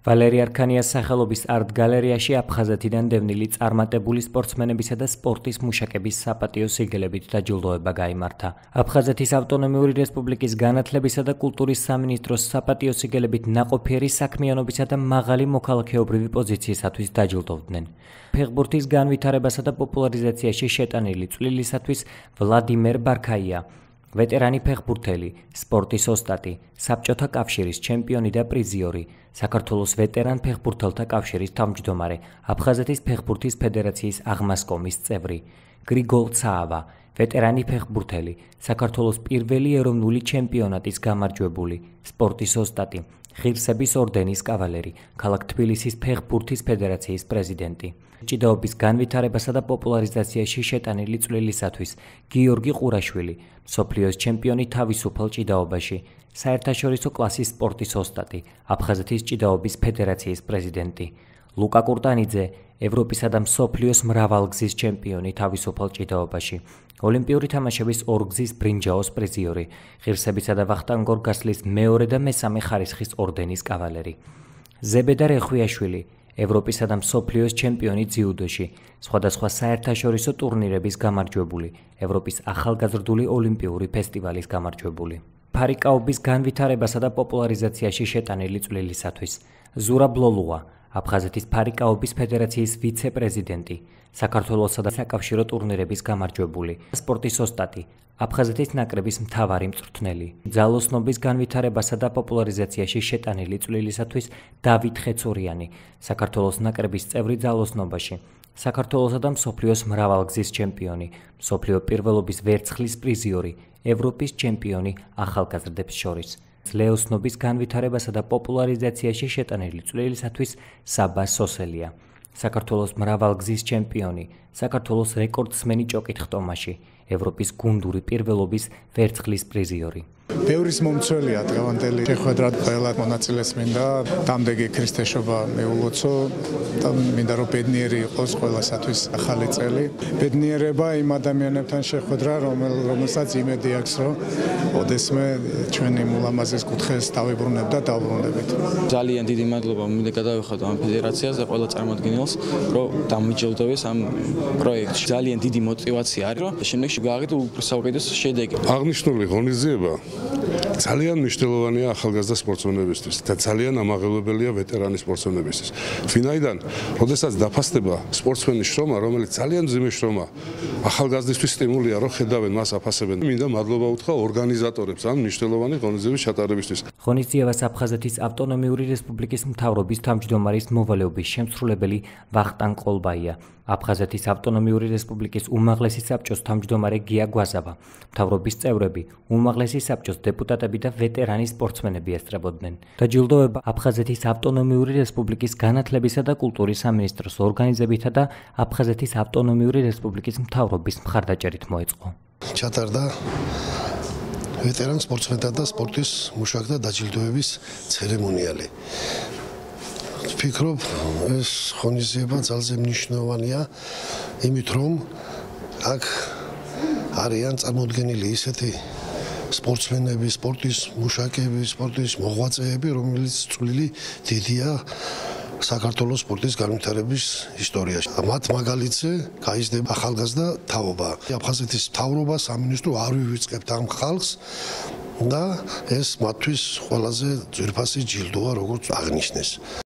ვალერი არქანიას სახელობის არტ-გალერეაში აფხაზეთიდან დევნილი წარმატებული სპორტსმენებისა და სპორტის მუშაკების საპატიო სიგელებით დაჯილდოება გაიმართა. აფხაზეთის ავტონომიური რესპუბლიკის განათლებისა და კულტურის სამინისტროს საპატიო სიგელებით ნაყოფიერი საქმიანობისა და მაღალი მოქალაქეობრივი პოზიციისათვის დაჯილდოვდნენ. ფეხბურთის განვითარებასა და პოპულარიზაციაში შეტანილი წვლილისათვის ვლადიმერ ბარქაია, ვეტერანი ფეხბურთელი, სპორტის ოსტატი, საბჭოთა კავშირის ჩემპიონი და პრიზიორი, საქართველოს ვეტერან ფეხბურთელთა კავშირის თავმჯდომარე, აფხაზეთის ფეხბურთის ფედერაციის აღმასკომის წევრი, გრიგოლ ცაავა, ვეტერანი ფეხბურთელი, საქართველოს პირველი ეროვნული ჩემპიონატის გამარჯვებული, სპორტის ოსტატი, ღირსების ორდენის კავალერი, ქალაქ თბილისის ფეხბურთის ფედერაციის პრეზიდენტი. ჭიდაობის განვითარებასა და პოპულარიზაციაში შეტანილი წვლილისათვის გიორგი ყურაშვილი, მსოფლიოს ჩემპიონი თავისუფალ ჭიდაობაში, საერთაშორისო კლასის სპორტის ოსტატი, აფხაზეთის ჭიდაობის ფედერაციის პრეზიდენტი, ლუკა კურტანიძე, ევროპისა და მსოფლიოს მრავალგზის ჩემპიონი თავისუფალ ჭიდაობაში, ოლიმპიური თამაშების ორგზის ბრინჯაოს პრიზიორი, ღირსებისა და ვახტანგ გასლის მეორე და მესამე ხარისხის ორდენის კავალერი, ზებედარ ეხვიაშვილი, ევროპისა და მსოფლიოს ჩემპიონი ძიუდოში, სხვადასხვა საერთაშორისო ტურნირების გამარჯვებული, ევროპის ახალგაზრდული ოლიმპიური ფესტივალის გამარჯვებული. ფარიკაობის განვითარებასა და პოპულარიზაციაში შეტანილი წვლილისათვის ზურაბ ლოლუა, აფხაზეთის ფარიკაობის ფედერაციის ვიცე-პრეზიდენტი, საქართველოსა და საკავშირო ტურნირების გამარჯვებული, სპორტის ოსტატი, აფხაზეთის ნაკრების მთავარი მწვრთნელი, ძალოსნობის განვითარებასა და პოპულარიზაციაში შეტანილი წვლილისათვის დავით ხეცურიანი, საქართველოს ნაკრების წევრი ძალოსნობაში, საქართველოსა და მსოფლიოს მრავალგზის ჩემპიონი, მსოფლიო პირველობის ვერცხლის პრიზიორი, ევროპის ჩემპიონი ახალგაზრდებს შორის. ლეოსნობის განვითარებასა და პოპულარიზაციაში შეტანილი წვლილისათვის საბა სოსელია, საქართველოს მრავალგზის ჩემპიონი, საქართველოს რეკორდსმენი ჭოკით-ხტომაში, ევროპის გუნდური პირველობის ვერცხლის პრიზიორი. ბევრის მომცველია დღევანდელი შეხვედრად ყველა მონაწილეს მინდა დამდეგი ქრისტეშობა მეულოცო და მინდა რომ ბედნიერი იყოს ყველასათვის ახალი წელი. ბედნიერება იმ ადამიანებთან შეხვედრა რომელსაც იმედი აქვს რომ ოდესმე ჩვენი მულამაზეს კუთხეს დავიბრუნებ და დავბრუნდებით. ძალიან დიდი მადლობა მინდა გადავიხადო ამ ფედერაციას და ყველა წარმომადგენელს რომ დამიჯილდოვეს ამ პროექტში. ძალიან დიდი мотиваცია არის რომ შემდეგში გააკეთო საუკეთესო შედეგი. აღნიშნული ღონისძიება ძალიან მნიშვნელოვანია ახალგაზრდა სპორტსმენებისთვის და ძალიან ამაღლებელია ვეტერანი სპორტსმენებისთვის. ვინაიდან, როდესაც დაფასდება სპორტსმენის შრომა, რომელიც ძალიან მძიმე შრომა, ახალგაზრდისთვის სტიმულია, რომ ხედავენ მას აფასებენ. მინდა მადლობა უთხრა ორგანიზატორებს ამ მნიშვნელოვანი ღონისძიების ჩატარებისთვის. ღონისძიებას აფხაზეთის ავტონომიური რესპუბლიკის მთავრობის თავმჯდომარის მოვალეობის შემსრულებელი ვახტანგ ყოლბაია, აფხაზეთის ავტონომიური რესპუბლიკის უმაღლესი საბჭოს თავმჯდომარე გია გვაზავა, მთავრობის წევრები, უმაღლესი საბჭოს დეპუტატები და ვეტერანი სპორტსმენები ესწრებოდნენ. დაჯილდოება აფხაზეთის ავტონომიური რესპუბლიკის განათლებისა და კულტურის სამინისტროს ორგანიზებითა და აფხაზეთის ავტონომიური რესპუბლიკის მთავრობის მხარდაჭერით მოეწყო. ჩატარდა ვეტერან სპორტსმენთა და სპორტის მუშაკთა დაჯილდოების ცერემონიალი. ვფიქრობ, ეს ღონისძიება ძალზე მნიშვნელოვანია, იმით რომ აქ არიან წარმოდგენილი ისეთი სპორტსმენები, სპორტის მუშაკები, სპორტის მოღვაწეები, რომელიც წვლილი დიდია საქართველოს სპორტის განვითარების ისტორიაში. მათ მაგალითზე გაიზრდება ახალგაზრდა თაობა. აფხაზეთის მთავრობა, სამინისტრო არ ვივიწყებთ ამ ხალხს და ეს მათთვის ყველაზე ძვირფასი ჯილდოა, როგორც აღნიშნეს.